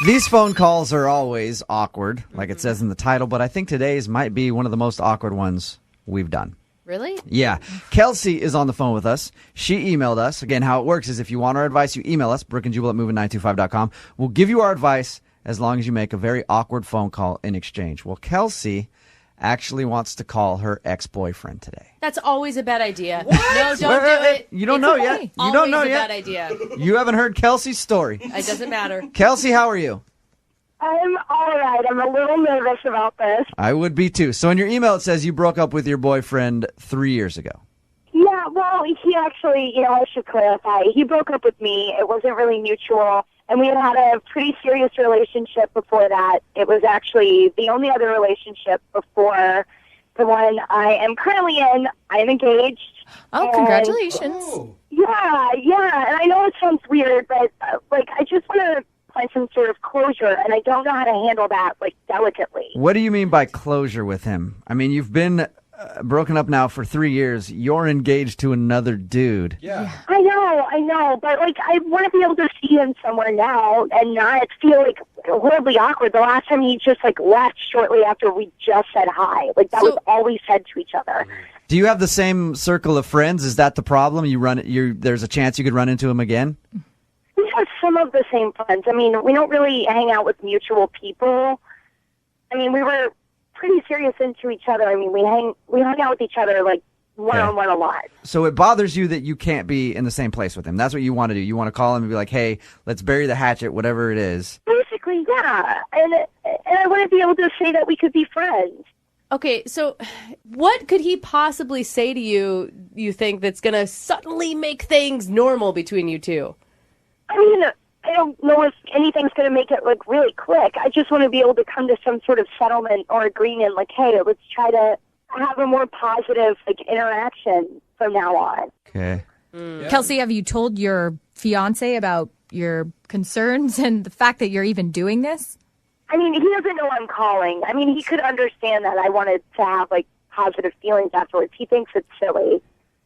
These phone calls are always awkward, like it says in the title, but I think today's might be one of the most awkward ones we've done. Really? Yeah. Kelsey is on the phone with us. She emailed us. Again, how it works is if you want our advice, you email us, brookeandjubal@moving925.com. We'll give you our advice as long as you make a very awkward phone call in exchange. Well, Kelsey actually wants to call her ex-boyfriend today. That's always a bad idea. What? No, don't do it. You don't know yet. You don't know yet. Always a bad idea. You haven't heard Kelsey's story. It doesn't matter. Kelsey, how are you? I'm all right. I'm a little nervous about this. I would be too. So in your email, it says you broke up with your boyfriend 3 years ago. Yeah, well, he actually, I should clarify. He broke up with me. It wasn't really mutual. And we had had a pretty serious relationship before that. It was actually the only other relationship before the one I am currently in. I'm engaged. Oh, congratulations. Yeah. And I know it sounds weird, but, I just want to find some sort of closure, and I don't know how to handle that, delicately. What do you mean by closure with him? I mean, you've been broken up now for 3 years. You're engaged to another dude. Yeah. I know, but, I want to be able to see him somewhere now and not feel, horribly awkward. The last time he just, left shortly after we just said hi. That was all we said to each other. Do you have the same circle of friends? Is that the problem? There's a chance you could run into him again? We have some of the same friends. I mean, we don't really hang out with mutual people. I mean, we were pretty serious into each other. I mean, we hung out with each other, one-on-one a lot. So it bothers you that you can't be in the same place with him. That's what you want to do. You want to call him and be like, hey, let's bury the hatchet, whatever it is. Basically, yeah. And I want to be able to say that we could be friends. Okay, so what could he possibly say to you, you think, that's going to suddenly make things normal between you two? I mean, I don't know if anything's going to make it, really click. I just want to be able to come to some sort of settlement or agreement, hey, let's try to have a more positive, interaction from now on. Okay. Yeah. Kelsey, have you told your fiance about your concerns and the fact that you're even doing this? I mean, he doesn't know I'm calling. I mean, he could understand that I wanted to have, positive feelings afterwards. He thinks it's silly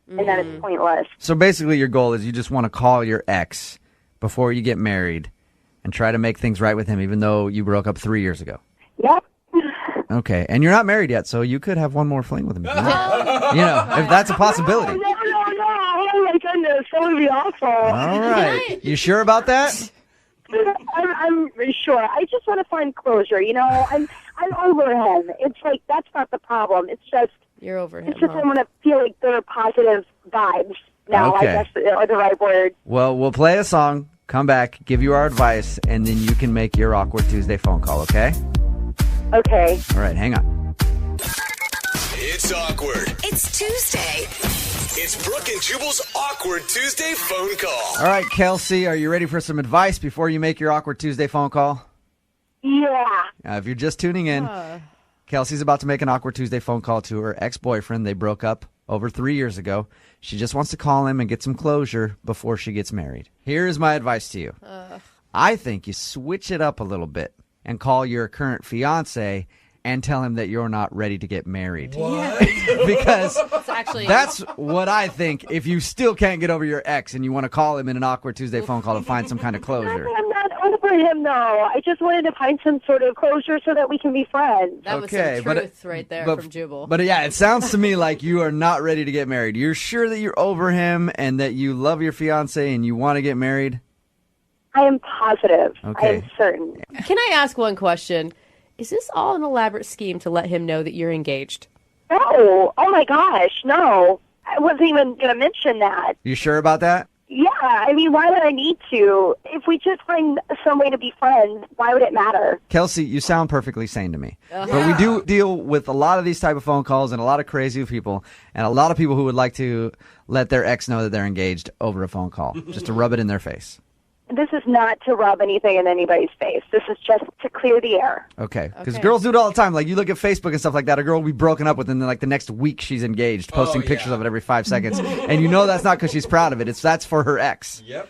and that it's pointless. So basically your goal is you just want to call your ex before you get married and try to make things right with him, even though you broke up 3 years ago. Yep. Okay. And you're not married yet, so you could have one more fling with him. If that's a possibility. No. Oh, my goodness. That would be awful. All right. You sure about that? I'm sure. I just want to find closure. I'm over him. It's that's not the problem. It's just you're over him. It's just I want to feel there are positive vibes now. Okay. I guess are the right word. Well, we'll play a song, come back, give you our advice, and then you can make your Awkward Tuesday phone call, okay? Okay. All right, hang on. It's awkward. It's Tuesday. It's Brooke and Jubal's Awkward Tuesday phone call. All right, Kelsey, are you ready for some advice before you make your Awkward Tuesday phone call? Yeah. If you're just tuning in, Kelsey's about to make an Awkward Tuesday phone call to her ex-boyfriend. They broke up over 3 years ago. She just wants to call him and get some closure before she gets married. Here is my advice to you. I think you switch it up a little bit and call your current fiance and tell him that you're not ready to get married. What? Because that's what I think if you still can't get over your ex and you want to call him in an Awkward Tuesday phone call to find some kind of closure. I'm not over him, though. I just wanted to find some sort of closure so that we can be friends. That was some truth right there from Jubal. But yeah, it sounds to me like you are not ready to get married. You're sure that you're over him and that you love your fiance and you want to get married? I am positive. Okay. I am certain. Can I ask one question? Is this all an elaborate scheme to let him know that you're engaged? No. Oh, my gosh. No. I wasn't even going to mention that. You sure about that? Yeah. I mean, why would I need to? If we just find some way to be friends, why would it matter? Kelsey, you sound perfectly sane to me. But we do deal with a lot of these type of phone calls and a lot of crazy people and a lot of people who would like to let their ex know that they're engaged over a phone call, just to rub it in their face. This is not to rub anything in anybody's face. This is just to clear the air. Okay. Because girls do it all the time. Like, you look at Facebook and stuff like that, a girl will be broken up with, and then, the next week she's engaged, posting pictures of it every 5 seconds. And you know that's not because she's proud of it. That's for her ex. Yep.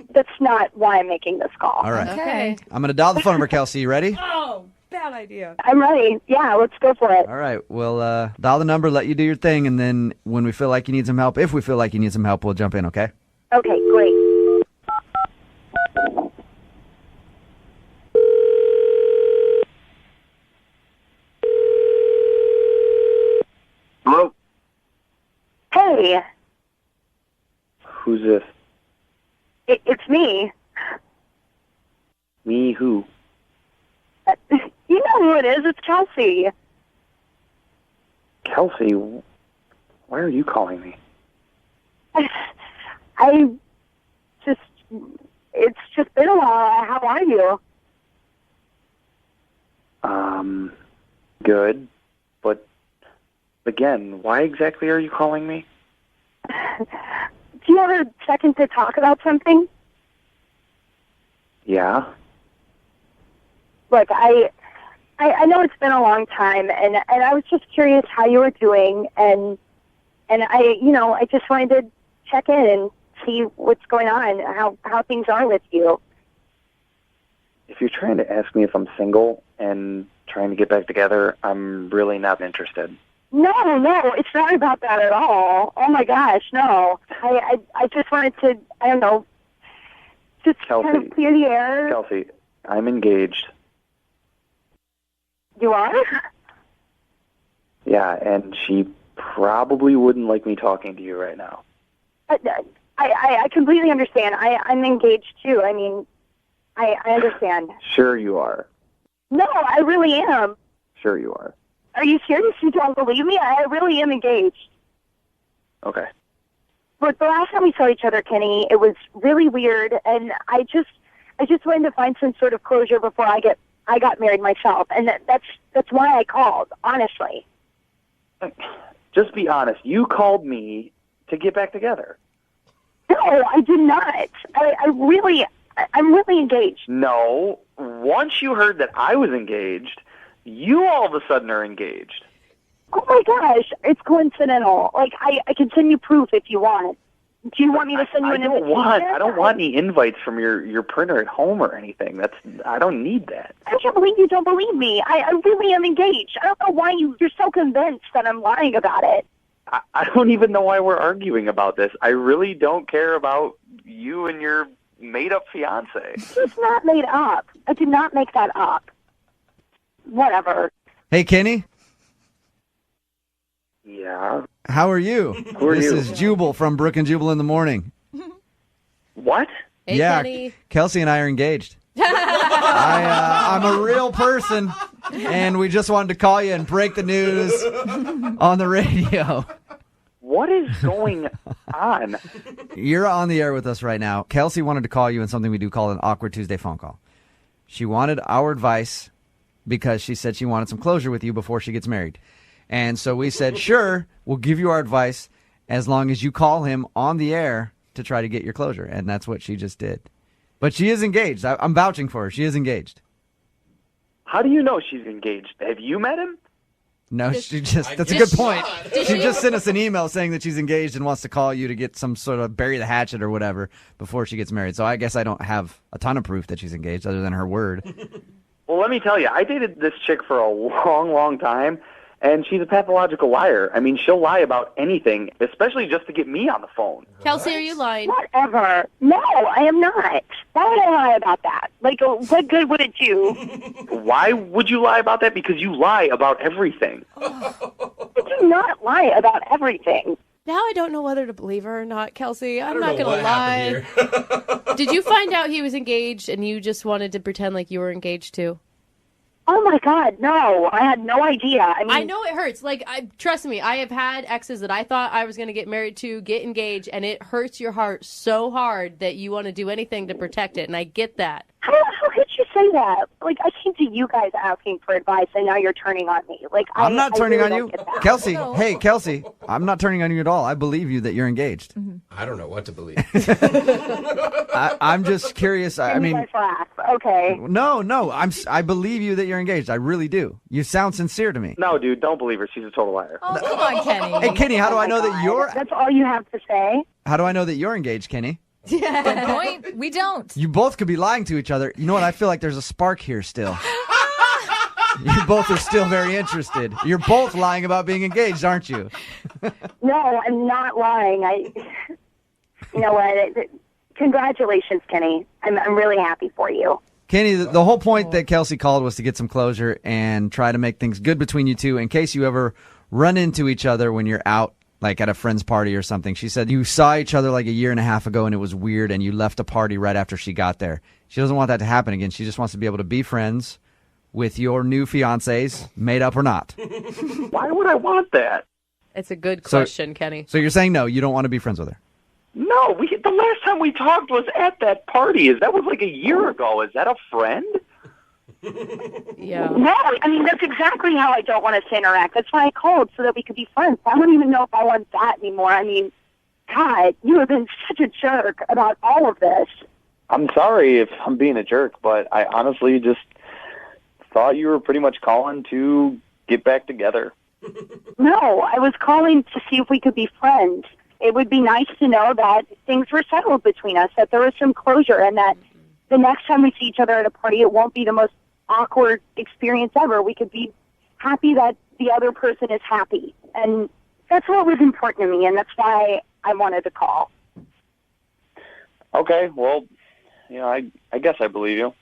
That's not why I'm making this call. All right. Okay. I'm going to dial the phone number, Kelsey. You ready? Oh, bad idea. I'm ready. Yeah, let's go for it. All right. We'll dial the number, let you do your thing, and then when we feel like you need some help, if we feel like you need some help, we'll jump in, okay? Okay, great. Who's this? It's me. Me who? You know who it is. It's Kelsey. Kelsey, why are you calling me? It's just been a while. How are you? Good. But, again, why exactly are you calling me? Do you have a second to talk about something? Yeah? Look, I know it's been a long time, and I was just curious how you were doing, and I just wanted to check in and see what's going on, how things are with you. If you're trying to ask me if I'm single and trying to get back together, I'm really not interested. No, it's not about that at all. Oh my gosh, no. I just wanted to, I don't know, just Kelsey, kind of clear the air. Kelsey, I'm engaged. You are? Yeah, and she probably wouldn't like me talking to you right now. I completely understand. I'm engaged too. I mean, I understand. Sure you are. No, I really am. Sure you are. Are you serious? You don't believe me? I really am engaged. Okay. But the last time we saw each other, Kenny, it was really weird, and I just wanted to find some sort of closure before I got married myself, and that's why I called, honestly. Just be honest. You called me to get back together. No, I did not. I'm really engaged. No. Once you heard that I was engaged, you all of a sudden are engaged. Oh my gosh, it's coincidental. Like, I can send you proof if you want. Do you want me to send you an invitation? I don't want any invites from your printer at home or anything. I don't need that. I can't believe you don't believe me. I really am engaged. I don't know why you're so convinced that I'm lying about it. I don't even know why we're arguing about this. I really don't care about you and your made-up fiance. It's not made up. I did not make that up. Whatever. Hey, Kenny. Yeah? How are you? Who are this you? is Jubal from Brooke and Jubal in the morning. What? Hey, yeah, Kenny. Kelsey and I are engaged. I'm a real person, and we just wanted to call you and break the news on the radio. What is going on? You're on the air with us right now. Kelsey wanted to call you in something we do call an Awkward Tuesday phone call. She wanted our advice because she said she wanted some closure with you before she gets married. And so we said, sure, we'll give you our advice as long as you call him on the air to try to get your closure. And that's what she just did. But she is engaged. I'm vouching for her. She is engaged. How do you know she's engaged? Have you met him? No, that's a good point. She just sent us an email saying that she's engaged and wants to call you to get some sort of bury the hatchet or whatever before she gets married. So I guess I don't have a ton of proof that she's engaged other than her word. Well, let me tell you, I dated this chick for a long, long time, and she's a pathological liar. I mean, she'll lie about anything, especially just to get me on the phone. Kelsey, are you lying? Whatever. No, I am not. Why would I lie about that? Like, what good would it do? Why would you lie about that? Because you lie about everything. I do not lie about everything. Now I don't know whether to believe her or not, Kelsey. I'm not know going to what lie. happened here. Did you find out he was engaged and you just wanted to pretend like you were engaged too? Oh my God, no! I had no idea. I mean, I know it hurts. Like, trust me, I have had exes that I thought I was going to get married to, get engaged, and it hurts your heart so hard that you want to do anything to protect it, and I get that. How could you say that? Like, I came to you guys asking for advice, and now you're turning on me. Like, I'm not turning really on don't you. get that. Kelsey, No. hey, Kelsey, I'm not turning on you at all. I believe you that you're engaged. I don't know what to believe. I'm just curious. I You mean, guys laugh. Okay. no, I believe you that you're engaged. I really do. You sound sincere to me. No, dude, don't believe her. She's a total liar. Oh, come on, Kenny. Hey, Kenny, how do I know that God. you're? That's all you have to say? How do I know that you're engaged, Kenny? Good point. We don't. You both could be lying to each other. You know what? I feel like there's a spark here still. You both are still very interested. You're both lying about being engaged, aren't you? No, I'm not lying. You know what? Congratulations, Kenny. I'm really happy for you. Kenny, the whole point that Kelsey called was to get some closure and try to make things good between you two in case you ever run into each other when you're out like at a friend's party or something. She said you saw each other like a year and a half ago and it was weird and you left a party right after she got there. She doesn't want that to happen again. She just wants to be able to be friends with your new fiancés, made up or not. Why would I want that? It's a good question, Kenny. So you're saying no, you don't want to be friends with her? No, the last time we talked was at that party. That was like a year ago. Is that a friend? Yeah. No, I mean, that's exactly how I don't want us to interact. That's why I called, so that we could be friends. I don't even know if I want that anymore. I mean, God, you have been such a jerk about all of this. I'm sorry if I'm being a jerk, but I honestly just thought you were pretty much calling to get back together. No, I was calling to see if we could be friends. It would be nice to know that things were settled between us, that there was some closure, and that the next time we see each other at a party, it won't be the most awkward experience ever. We could be happy that the other person is happy. And that's what was important to me, and that's why I wanted to call. Okay, well, I guess I believe you.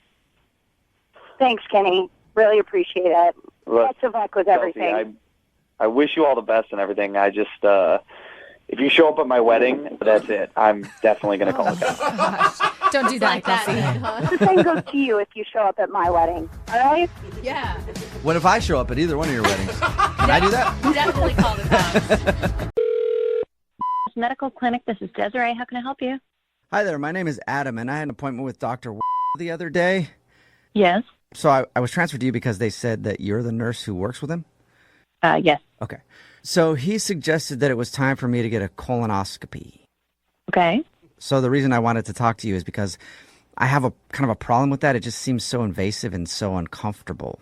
Thanks, Kenny. Really appreciate it. Look, Best of luck with Chelsea, everything. I wish you all the best and everything. I just, if you show up at my wedding, that's it. I'm definitely going to call it down. Don't do that, Kelsey. The same goes to you if you show up at my wedding. All right? Yeah. What if I show up at either one of your weddings? Can I do that? Definitely call it out. Medical Clinic. This is Desiree. How can I help you? Hi there, my name is Adam, and I had an appointment with Dr. the other day. Yes. So I was transferred to you because they said that you're the nurse who works with him? Yes. Okay. So he suggested that it was time for me to get a colonoscopy. Okay. So the reason I wanted to talk to you is because I have a kind of a problem with that. It just seems so invasive and so uncomfortable.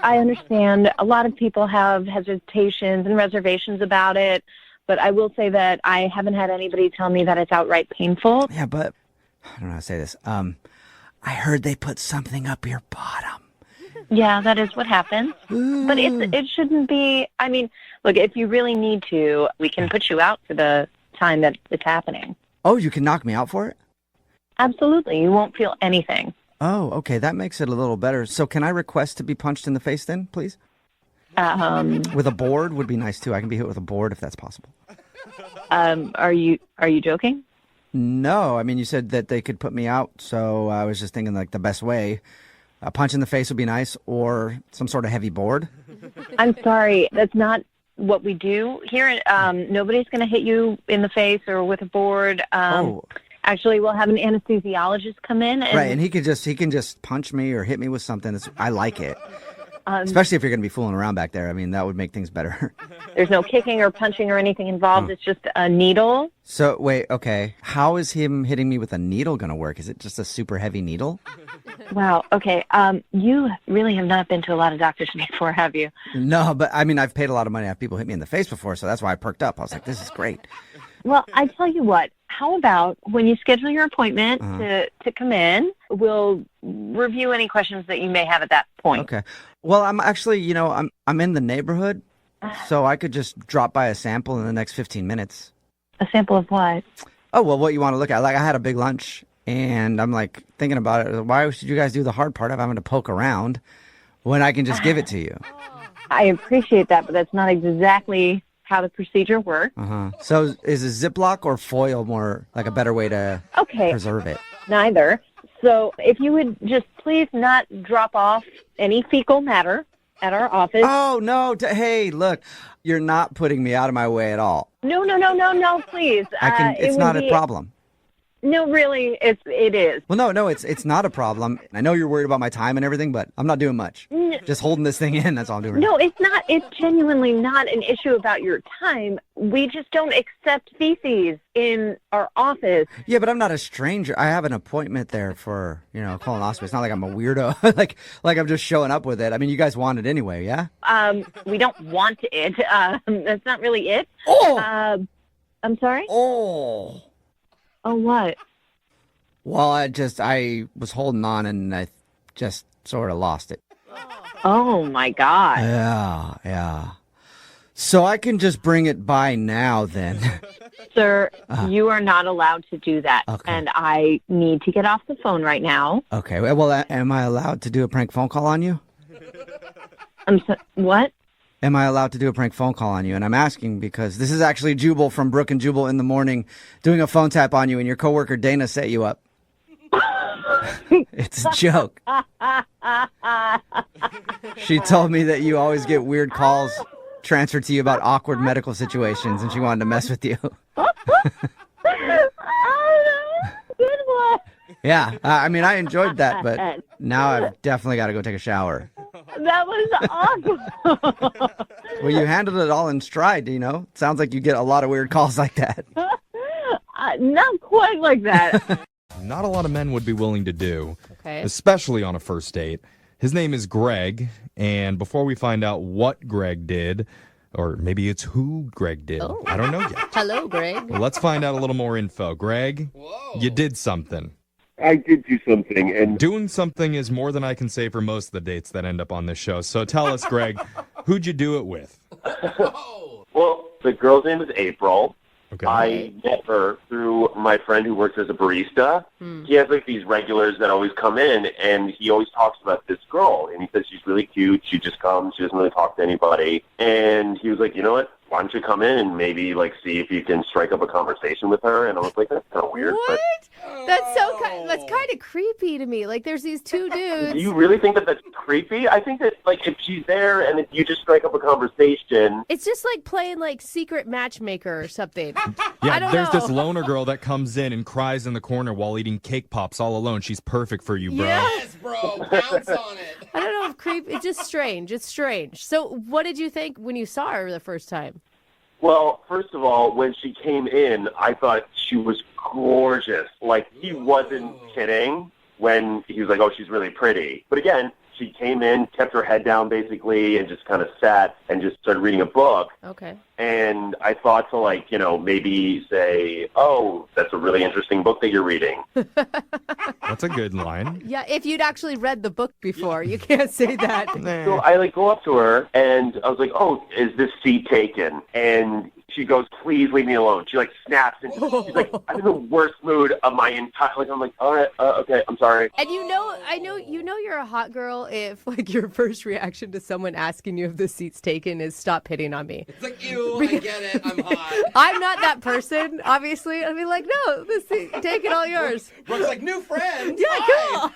I understand a lot of people have hesitations and reservations about it, but I will say that I haven't had anybody tell me that it's outright painful. Yeah, but I don't know how to say this. I heard they put something up your bottom. Yeah, that is what happens. Ooh. But it shouldn't be. I mean, look, if you really need to, we can put you out for the time that it's happening. Oh, you can knock me out for it? Absolutely. You won't feel anything. Oh, okay. That makes it a little better. So can I request to be punched in the face then, please? With a board would be nice too. I can be hit with a board if that's possible. Are you joking? No, I mean, you said that they could put me out, so I was just thinking like the best way. A punch in the face would be nice, or some sort of heavy board. I'm sorry. That's not what we do here. Nobody's going to hit you in the face or with a board. Actually, we'll have an anesthesiologist come in. Right, and he can just punch me or hit me with something. I like it. Especially if you're going to be fooling around back there. I mean, that would make things better. There's no kicking or punching or anything involved. It's just a needle. So, wait, okay. How is him hitting me with a needle going to work? Is it just a super heavy needle? Wow, okay. You really have not been to a lot of doctors before, have you? No, but I mean, I've paid a lot of money to have people hit me in the face before, so that's why I perked up. I was like, this is great. Well, I tell you what. How about when you schedule your appointment to come in, we'll review any questions that you may have at that point. Okay. Well, I'm actually, I'm in the neighborhood, so I could just drop by a sample in the next 15 minutes. A sample of what? Oh, well, what you want to look at. Like, I had a big lunch, and I'm, like, thinking about it. Why should you guys do the hard part of having to poke around when I can just give it to you? I appreciate that, but that's not exactly how the procedure works. So is a Ziploc or foil more like a better way to preserve it? Neither. So if you would just please not drop off any fecal matter at our office. Oh, no. Hey, look, you're not putting me out of my way at all. No, please. It's not a problem. No, really, it is. Well, no, it's not a problem. I know you're worried about my time and everything, but I'm not doing much. Just holding this thing in, that's all I'm doing. No, it's not. It's genuinely not an issue about your time. We just don't accept feces in our office. Yeah, but I'm not a stranger. I have an appointment there for, colonoscopy. It's not like I'm a weirdo. like I'm just showing up with it. I mean, you guys want it anyway, yeah? We don't want it. That's not really it. Oh! I'm sorry? Oh! Oh, what? Well, I was holding on and I just sort of lost it. Oh, my God. Yeah. So I can just bring it by now then. Sir, you are not allowed to do that. Okay. And I need to get off the phone right now. Okay. Well, am I allowed to do a prank phone call on you? What? am I allowed to do a prank phone call on you? And I'm asking because this is actually Jubal from Brooke and Jubal in the morning doing a phone tap on you, and your coworker Dana set you up. It's a joke. She told me that you always get weird calls transferred to you about awkward medical situations, and she wanted to mess with you. Good one. Yeah, I mean, I enjoyed that, but now I've definitely got to go take a shower. That was awesome. Well, you handled it all in stride, you know? Sounds like you get a lot of weird calls like that. Not quite like that. Not a lot of men would be willing to do, Okay. especially on a first date. His name is Greg, and before we find out what Greg did, or maybe it's who Greg did, I don't know yet. Hello, Greg. Well, let's find out a little more info. Greg, you did something. I did do something, and Doing something is more than I can say for most of the dates that end up on this show. So tell us, Greg, who'd you do it with? well, the girl's name is April. Okay. I met her through my friend who works as a barista. He has like these regulars that always come in, and he always talks about this girl. And he says she's really cute. She just comes. She doesn't really talk to anybody. And he was like, you know what? Why don't you come in and maybe like see if you can strike up a conversation with her? And I was like, that's kind of weird. What? That's kind of creepy to me. Like, there's these two But dudes. do you really think that that's creepy? I think that like if she's there and if you just strike up a conversation. It's just like playing like secret matchmaker or something. Yeah, I don't there's know. this loner girl that comes in and cries in the corner while eating cake pops all alone. She's perfect for you, bro. Yes, bro. Pounce on it. I don't know if it's just strange. It's strange. So what did you think when you saw her the first time? Well, first of all, when she came in, I thought she was gorgeous. Like, he wasn't kidding when he was like, oh, she's really pretty. But again, she came in, kept her head down basically, and just kind of sat and just started reading a book. Okay. And I thought to, like, you know, maybe say, oh, that's a really interesting book that you're reading. That's a good line. Yeah, if you'd actually read the book before, you can't say that. So I, like, go up to her, and I was like, oh, is this seat taken? And she goes, please leave me alone. She, like, snaps, and she's like, I'm in the worst mood of my entire, like, I'm like, all right, okay, I'm sorry. And you know you're a hot girl if, like, your first reaction to someone asking you if the seat's taken is stop hitting on me. It's like, ew, I get it. I'm hot. I'm not that person, obviously. I'd be like, no, the seat, take it all yours. Brooke's like, new friend. Yeah, cool.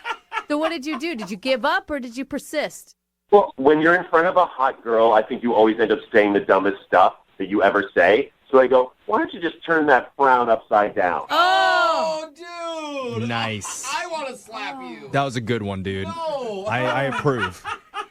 So what did you do? Did you give up or did you persist? Well, when you're in front of a hot girl, I think you always end up saying the dumbest stuff that you ever say. So I go, why don't you just turn that frown upside down? Oh, dude. Nice. I want to slap you. That was a good one, dude. No. I approve.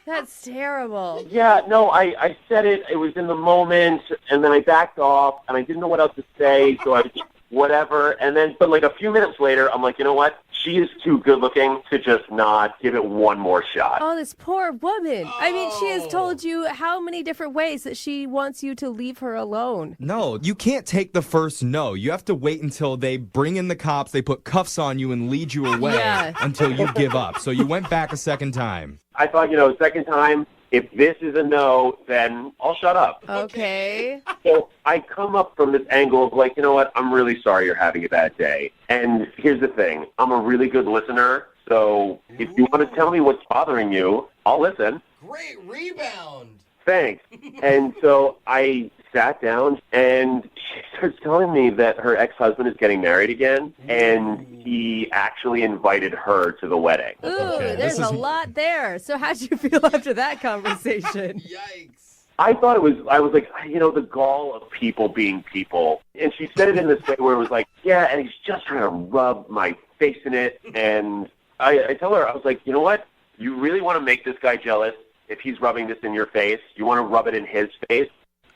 That's terrible. Yeah, no, I said it. It was in the moment, and then I backed off, and I didn't know what else to say, so I was whatever. And then, but like a few minutes later, I'm like, you know what? She is too good looking to just not give it one more shot. Oh, this poor woman. I mean, she has told you how many different ways that she wants you to leave her alone. No, you can't take the first no. You have to wait until they bring in the cops, they put cuffs on you and lead you away until you give up. So you went back a second time. I thought, second time, if this is a no, then I'll shut up. Okay. So I come up from this angle of like, you know what, I'm really sorry you're having a bad day. And here's the thing, I'm a really good listener, so if you want to tell me what's bothering you, I'll listen. Great rebound. Thanks. And so I sat down, and she starts telling me that her ex-husband is getting married again, and he actually invited her to the wedding. Ooh, there's a lot there. So how'd you feel after that conversation? Yikes. I thought I was like, the gall of people being people. And she said it in this way where it was like, yeah, and he's just trying to rub my face in it. And I tell her, I was like, you know what? You really want to make this guy jealous if he's rubbing this in your face? You want to rub it in his face?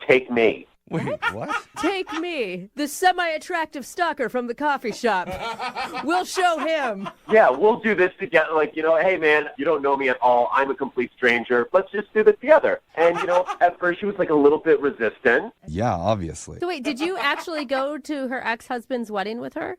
Take me. Wait, what? Take me, the semi-attractive stalker from the coffee shop. We'll show him. Yeah, we'll do this together. Like, hey, man, you don't know me at all. I'm a complete stranger. Let's just do this together. And, at first she was like a little bit resistant. Yeah, obviously. So wait, did you actually go to her ex-husband's wedding with her?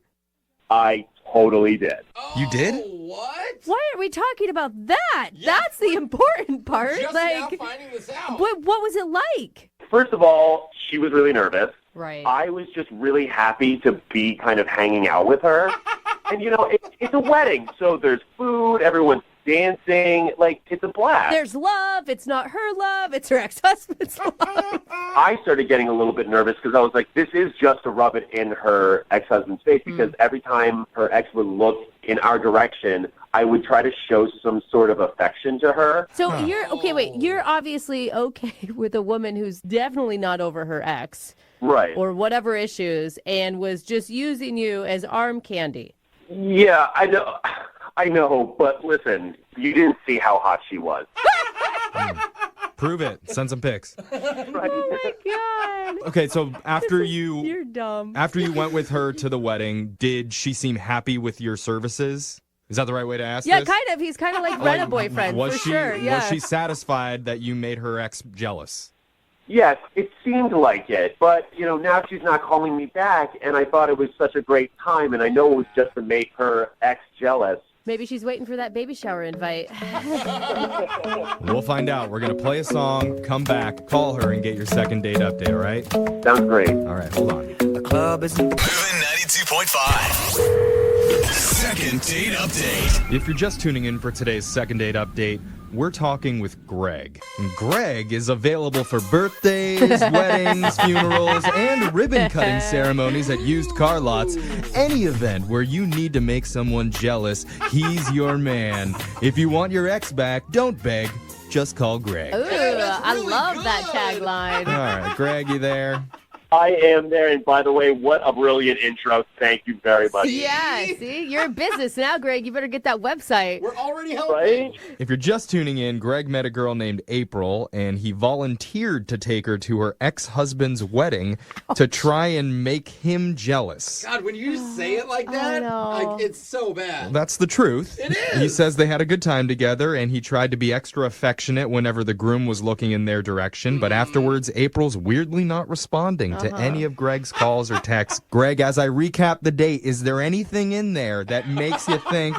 I totally did. Oh, You did? What? Why are we talking about that? That's the important part. Just now finding this out. What was it like? First of all, she was really nervous. Right. I was just really happy to be kind of hanging out with her. And, it's a wedding, so there's food, everyone's dancing. Like, it's a blast. There's love. It's not her love. It's her ex-husband's love. I started getting a little bit nervous because I was like, this is just to rub it in her ex-husband's face, because every time her ex would look in our direction, I would try to show some sort of affection to her. So you're obviously okay with a woman who's definitely not over her ex. Right. Or whatever issues, and was just using you as arm candy. Yeah, I know, but listen, you didn't see how hot she was. Prove it. Send some pics. Right. Oh my God. Okay, so You're dumb. After you went with her to the wedding, did she seem happy with your services? Is that the right way to ask Yeah, this? kind of. He's kind of like Rena boyfriend, for sure. Yeah. Was she satisfied that you made her ex jealous? Yes, it seemed like it, but, now she's not calling me back, and I thought it was such a great time, and I know it was just to make her ex jealous. Maybe she's waiting for that baby shower invite. We'll find out. We're going to play a song, come back, call her, and get your second date update, all right? Sounds great. All right, hold on. Moving 92.5. Second date update. If you're just tuning in for today's second date update, we're talking with Greg. And Greg is available for birthdays, weddings, funerals, and ribbon-cutting ceremonies at used car lots. Any event where you need to make someone jealous, he's your man. If you want your ex back, don't beg. Just call Greg. Ooh, I love that tagline. All right, Greg, you there? I am there, and by the way, what a brilliant intro. Thank you very much. Yeah, see? You're in business now, Greg. You better get that website. We're already helping. Right? If you're just tuning in, Greg met a girl named April, and he volunteered to take her to her ex-husband's wedding to try and make him jealous. God, when you say it like that, it's so bad. That's the truth. It is. He says they had a good time together, and he tried to be extra affectionate whenever the groom was looking in their direction, but afterwards, April's weirdly not responding to any of Greg's calls or texts. Greg, as I recap the date, is there anything in there that makes you think,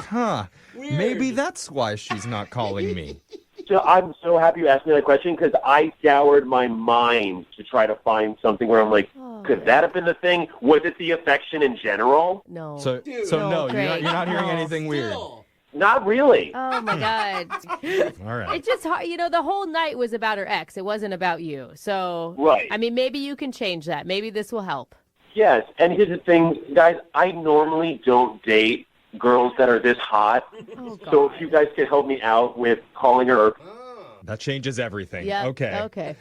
maybe that's why she's not calling me? So I'm so happy you asked me that question, because I scoured my mind to try to find something where I'm like, could that have been the thing? Was it the affection in general? No. So no, you're not hearing anything weird. Not really. Oh, my God. All right. It's just hard. The whole night was about her ex. It wasn't about you. So, right. I mean, maybe you can change that. Maybe this will help. Yes, and here's the thing, guys. I normally don't date girls that are this hot. Oh, God. So if you guys could help me out with calling her. That changes everything. Yeah. Okay.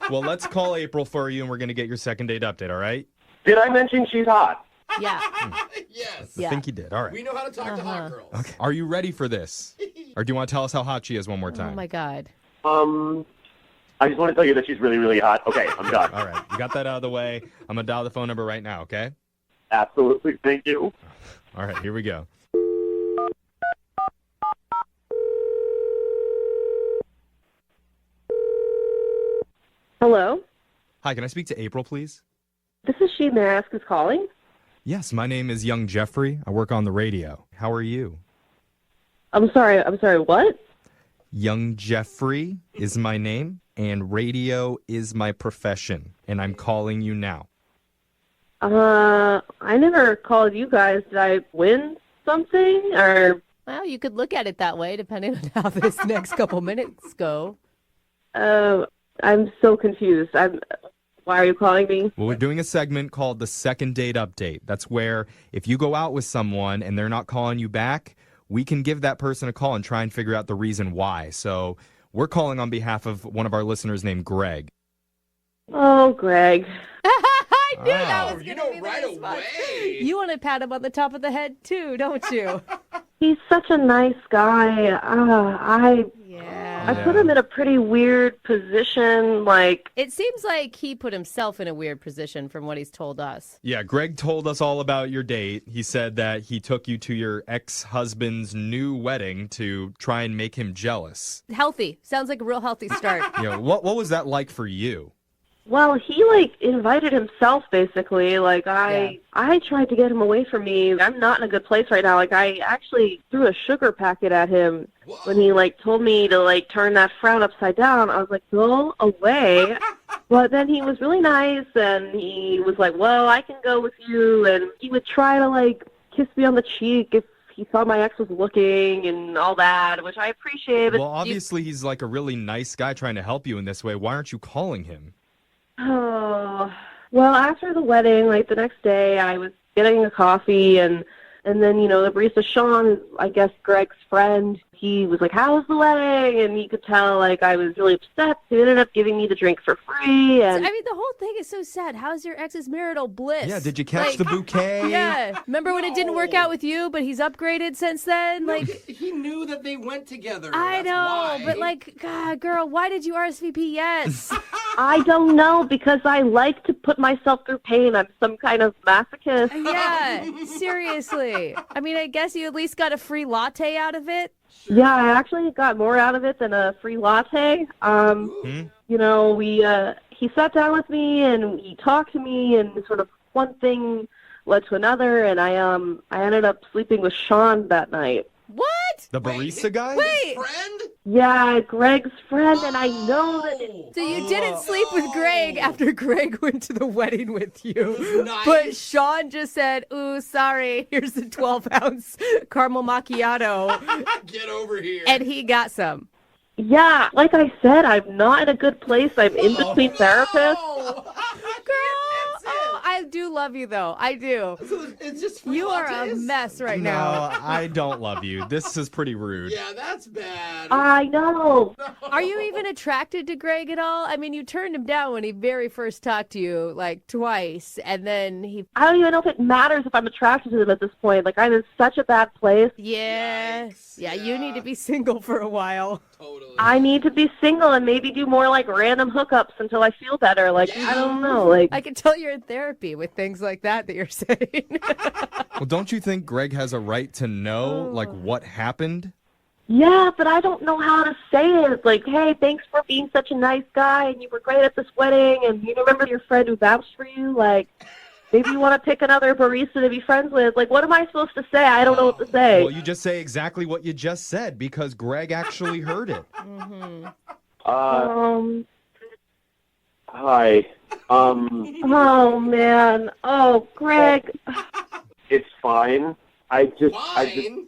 Well, let's call April for you, and we're going to get your second date update, all right? Did I mention she's hot? Yeah. Yes. I think you did. All right. We know how to talk to hot girls. Okay. Are you ready for this? Or do you want to tell us how hot she is one more time? Oh, my God. I just want to tell you that she's really, really hot. Okay, I'm done. All right. You got that out of the way. I'm going to dial the phone number right now, okay? Absolutely. Thank you. All right. Here we go. Hello? Hi, can I speak to April, please? This is she. May I ask who's calling? Yes, my name is Young Jeffrey. I work on the radio. How are you? I'm sorry, what? Young Jeffrey is my name, and radio is my profession, and I'm calling you now. I never called you guys. Did I win something, or? Well, you could look at it that way, depending on how this next couple minutes go. I'm so confused. Why are you calling me? Well, we're doing a segment called the Second Date Update. That's where if you go out with someone and they're not calling you back, we can give that person a call and try and figure out the reason why. So we're calling on behalf of one of our listeners named Greg. Oh, Greg. I knew that was going to be right the response. away. You want to pat him on the top of the head, too, don't you? He's such a nice guy. I put him in a pretty weird position, It seems like he put himself in a weird position from what he's told us. Yeah, Greg told us all about your date. He said that he took you to your ex-husband's new wedding to try and make him jealous. Healthy. Sounds like a real healthy start. What was that like for you? Well, he invited himself basically. I tried to get him away from me. I'm not in a good place right now. I actually threw a sugar packet at him when he told me to turn that frown upside down. I was like, go away. But then he was really nice, and he was like, well, I can go with you, and he would try to kiss me on the cheek if he saw my ex was looking and all that, which I appreciate. But Well, obviously he's like a really nice guy trying to help you in this way. Why aren't you calling him? Oh, well, after the wedding, like the next day, I was getting a coffee, and then, you know, the barista, Sean, I guess Greg's friend, he was like, how was the wedding? And you could tell, like, I was really upset. He ended up giving me the drink for free. And I mean, the whole thing is so sad. How's your ex's marital bliss? Yeah, did you catch the bouquet? Yeah. Remember when it didn't work out with you, but he's upgraded since then? Like, he knew that they went together. I That's know, why. but like, God, girl, why did you RSVP yes? I don't know, because I like to put myself through pain. I'm some kind of masochist. Yeah, seriously. I mean, I guess you at least got a free latte out of it. Yeah, I actually got more out of it than a free latte. You know, he sat down with me and he talked to me, and sort of one thing led to another, and I ended up sleeping with Sean that night. What? The barista guy? Wait. Friend? Yeah, Greg's friend, and I know that So you didn't sleep with Greg after Greg went to the wedding with you. Nice. But Sean just said, ooh, sorry, here's the 12-ounce caramel macchiato. Get over here. And he got some. Yeah, like I said, I'm not in a good place. I'm in between therapists. I do love you, though. I do. So it's just free You are a lattes? mess right No, now. I don't love you. This is pretty rude. Yeah, that's bad. I know. Are you even attracted to Greg at all? I mean, you turned him down when he very first talked to you, like, twice, and then he... I don't even know if it matters if I'm attracted to them at this point. Like, I'm in such a bad place. Yeah. Yikes. Yeah, you need to be single for a while. Totally. I need to be single and maybe do more, like, random hookups until I feel better. Like, I don't know. Like, I can tell you're in therapy with things like that you're saying. Well, don't you think Greg has a right to know, like, what happened? yeah, but I don't know how to say it. Like, hey, thanks for being such a nice guy, and you were great at this wedding, and you remember your friend who vouched for you? Like, maybe you want to pick another barista to be friends with. Like, what am I supposed to say? I don't know what to say. Well, you just say exactly what you just said because Greg actually heard it. Hi. Oh, man. Oh, Greg. It's fine. Fine?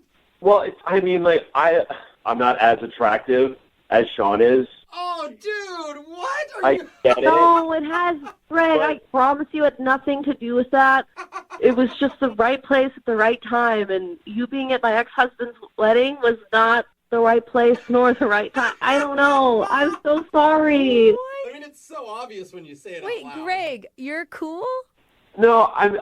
I'm not as attractive as Sean is. Oh, dude, what? I get it. No, it has, Greg. I promise you it had nothing to do with that. It was just the right place at the right time, and you being at my ex-husband's wedding was not the right place nor the right time. I don't know. I'm so sorry. I mean, it's so obvious when you say it Wait, out loud. Greg, you're cool? No, I'm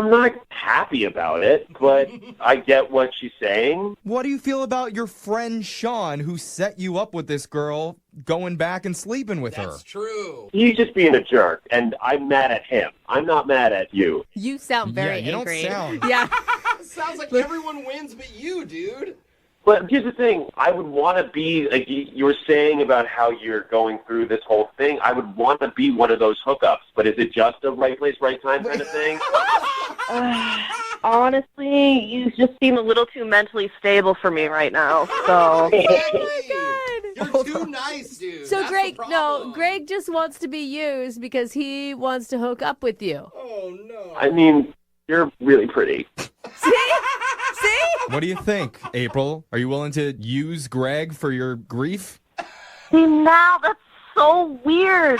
not happy about it, but I get what she's saying. What do you feel about your friend Sean who set you up with this girl going back and sleeping with her? That's true. He's just being a jerk, and I'm mad at him. I'm not mad at you. You sound very Yeah, you don't angry. sound- Yeah. Sounds like everyone wins but you, dude. But here's the thing. I would want to be, like you were saying about how you're going through this whole thing, I would want to be one of those hookups. But is it just a right place, right time kind of thing? Honestly, you just seem a little too mentally stable for me right now. So You're too nice, dude. So That's Greg, the no, problem. Greg just wants to be used because he wants to hook up with you. Oh, no. I mean, you're really pretty. See? See? What do you think, April? Are you willing to use Greg for your grief? see, now that's so weird.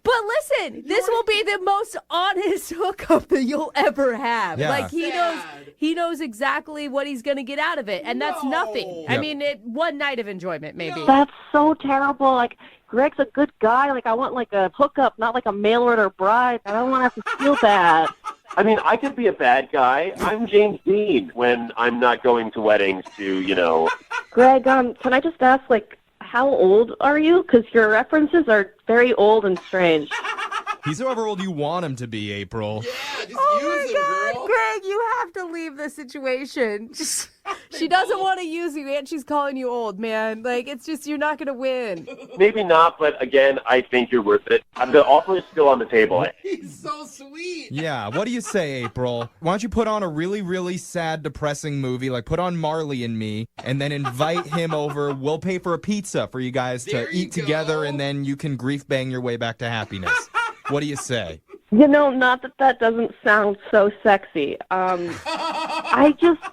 But listen, this will be the most honest hookup that you'll ever have. Yeah. Like he knows exactly what he's gonna get out of it, and that's nothing. I Yep. mean, one night of enjoyment, maybe. That's so terrible. Like, Greg's a good guy. Like, I want, like, a hookup, not like a mail order bride. I don't want to have to feel bad. I mean, I could be a bad guy. I'm James Dean when I'm not going to weddings to, Greg, can I just ask, like, how old are you? Because your references are very old and strange. He's however old you want him to be, April. Yeah, just Oh use my him, God, girl. Greg, you have to leave the situation. She doesn't want to use you, and she's calling you old, man. Like, it's just, you're not going to win. Maybe not, but again, I think you're worth it. The offer is still on the table. He's so sweet. Yeah, what do you say, April? Why don't you put on a really, really sad, depressing movie, like put on Marley and Me, and then invite him over. We'll pay for a pizza for you guys to There you eat together, go. and then you can grief bang your way back to happiness. What do you say? Not that doesn't sound so sexy. I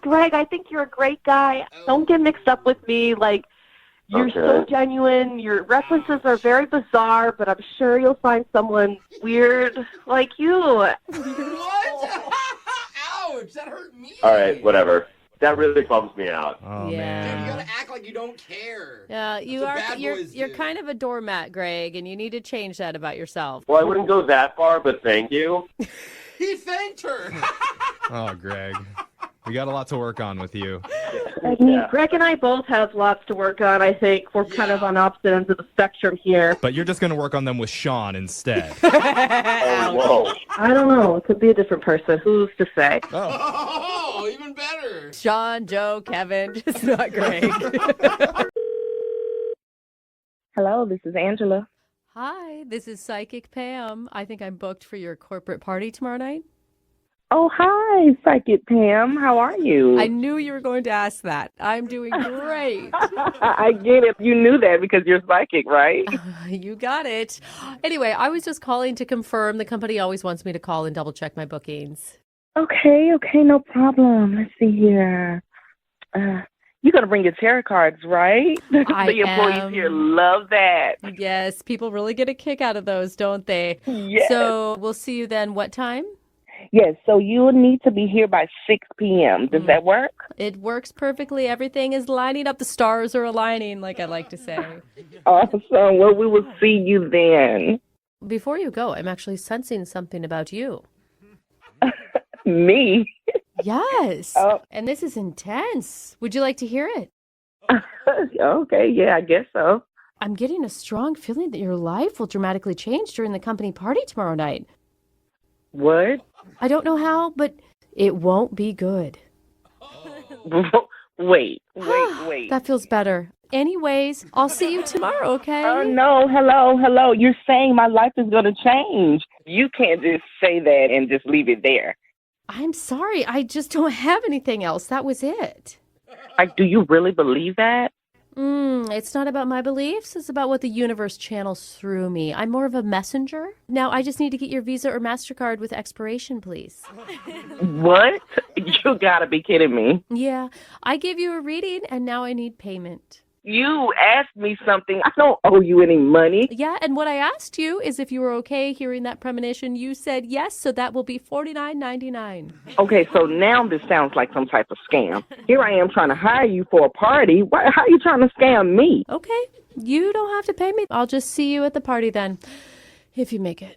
Greg, I think you're a great guy. Don't get mixed up with me. Like, you're so genuine. Your references are very bizarre, but I'm sure you'll find someone weird like you. What? Ouch, that hurt me. All right, whatever. That really bums me out. Oh, Yeah. man. Dude, you gotta act like you don't care. Yeah, That's what bad you're boys you're do. kind of a doormat, Greg, and you need to change that about yourself. Well, I wouldn't go that far, but thank you. He thanked her. Oh, Greg. We got a lot to work on with you. I mean, Greg and I both have lots to work on, I think. We're kind of on opposite ends of the spectrum here. But you're just going to work on them with Sean instead. Whoa. I don't know. It could be a different person. Who's to say? Oh, even better. Sean, Joe, Kevin, just not Greg. Hello, this is Angela. Hi, this is Psychic Pam. I think I'm booked for your corporate party tomorrow night. Oh, hi, Psychic Pam. How are you? I knew you were going to ask that. I'm doing great. I get it. You knew that because you're psychic, right? You got it. Anyway, I was just calling to confirm. The company always wants me to call and double check my bookings. Okay, no problem. Let's see here. You're going to bring your tarot cards, right? The employees here love that. Yes, people really get a kick out of those, don't they? Yes. So we'll see you then. What time? Yes, so you'll need to be here by 6 p.m. Does that work? It works perfectly. Everything is lining up. The stars are aligning, like I like to say. Awesome. Well, we will see you then. Before you go, I'm actually sensing something about you. Me? Yes. And this is intense. Would you like to hear it? Okay, yeah, I guess so. I'm getting a strong feeling that your life will dramatically change during the company party tomorrow night. What? I don't know how, but it won't be good. Wait. That feels better. Anyways, I'll see you tomorrow, okay? Oh, no. Hello. You're saying my life is going to change. You can't just say that and just leave it there. I'm sorry. I just don't have anything else. That was it. Like, do you really believe that? It's not about my beliefs. It's about what the universe channels through me. I'm more of a messenger. Now, I just need to get your Visa or MasterCard with expiration, please. What? You gotta be kidding me. Yeah, I gave you a reading, and now I need payment. You asked me something. I don't owe you any money. Yeah, and what I asked you is if you were okay hearing that premonition. You said yes, so that will be $49.99. Okay, so now this sounds like some type of scam. Here I am trying to hire you for a party. How are you trying to scam me? Okay, you don't have to pay me. I'll just see you at the party then, if you make it.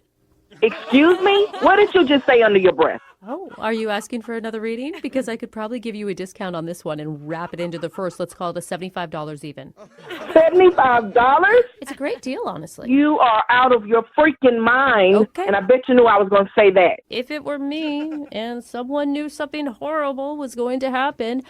Excuse me? What did you just say under your breath? Oh, are you asking for another reading? Because I could probably give you a discount on this one and wrap it into the first. Let's call it a $75 even. $75? It's a great deal, honestly. You are out of your freaking mind. Okay. And I bet you knew I was going to say that. If it were me and someone knew something horrible was going to happen,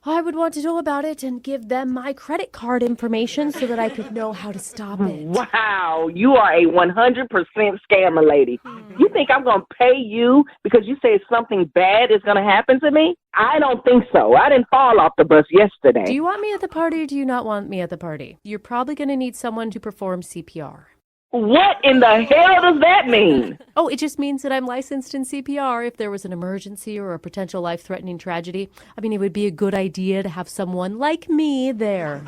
I would want to know about it and give them my credit card information so that I could know how to stop it. Wow, you are a 100% scammer, lady. You think I'm going to pay you because you say something bad is going to happen to me? I don't think so. I didn't fall off the bus yesterday. Do you want me at the party or do you not want me at the party? You're probably going to need someone to perform CPR. What in the hell does that mean? Oh, it just means that I'm licensed in CPR if there was an emergency or a potential life-threatening tragedy. I mean, it would be a good idea to have someone like me there.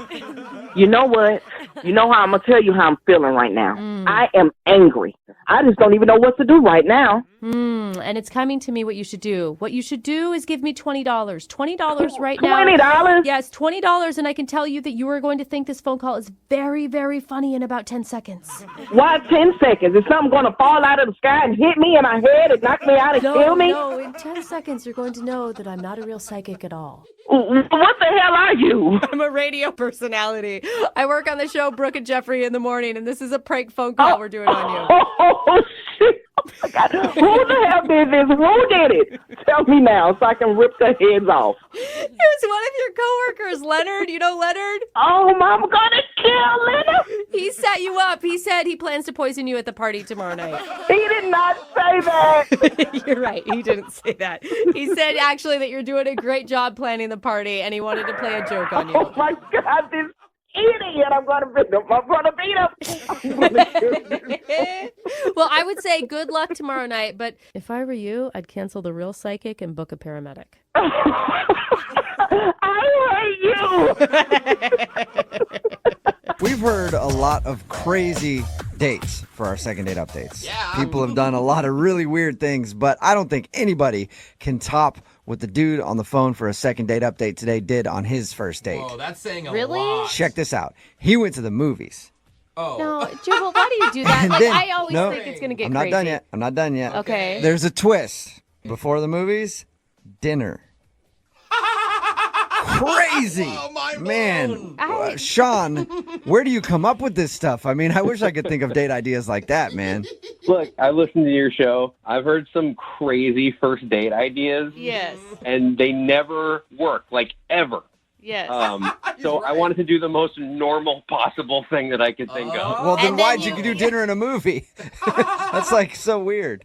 You know what? You know how I'm going to tell you how I'm feeling right now. I am angry. I just don't even know what to do right now. And it's coming to me what you should do. What you should do is give me $20. $20 right now. $20? Yes, $20, and I can tell you that you are going to think this phone call is very, very funny in about 10 seconds. Why 10 seconds? Is something going to fall out of the sky and hit me in my head and knock me out and kill me? No, in 10 seconds you're going to know that I'm not a real psychic at all. What the hell are you? I'm a radio personality. I work on the show Brooke and Jeffrey in the morning, and this is a prank phone call we're doing on you. Oh, shit. Oh, my God. Who the hell did this? Who did it? Tell me now so I can rip their heads off. It was one of your coworkers, Leonard. You know Leonard? Oh, I'm going to kill Leonard. He set you up. He said he plans to poison you at the party tomorrow night. He did not say that. You're right. He didn't say that. He said actually that you're doing a great job planning the party, and he wanted to play a joke on you. Oh, my God. This idiot. I'm going to beat him. I'm going to beat him. Well, Well, I would say good luck tomorrow night, but if I were you, I'd cancel the real psychic and book a paramedic. I hate you. We've heard a lot of crazy dates for our second date updates. Yeah. People have done a lot of really weird things, but I don't think anybody can top what the dude on the phone for a second date update today did on his first date. Oh, that's saying a Really? lot. Check this out. He went to the movies. Oh. No, Jubal, why do you do that? And Like, then- I always no, think it's going to get I'm crazy. not done yet. Okay. There's a twist. Before the movies, dinner. Crazy. Oh, mind Man, blown. Sean, where do you come up with this stuff? I mean, I wish I could think of date ideas like that, man. Look, I listened to your show. I've heard some crazy first date ideas. Yes. And they never work, like ever. Yes. So I wanted to do the most normal possible thing that I could think of. Well, then And why'd then you do dinner in a movie? That's like so weird.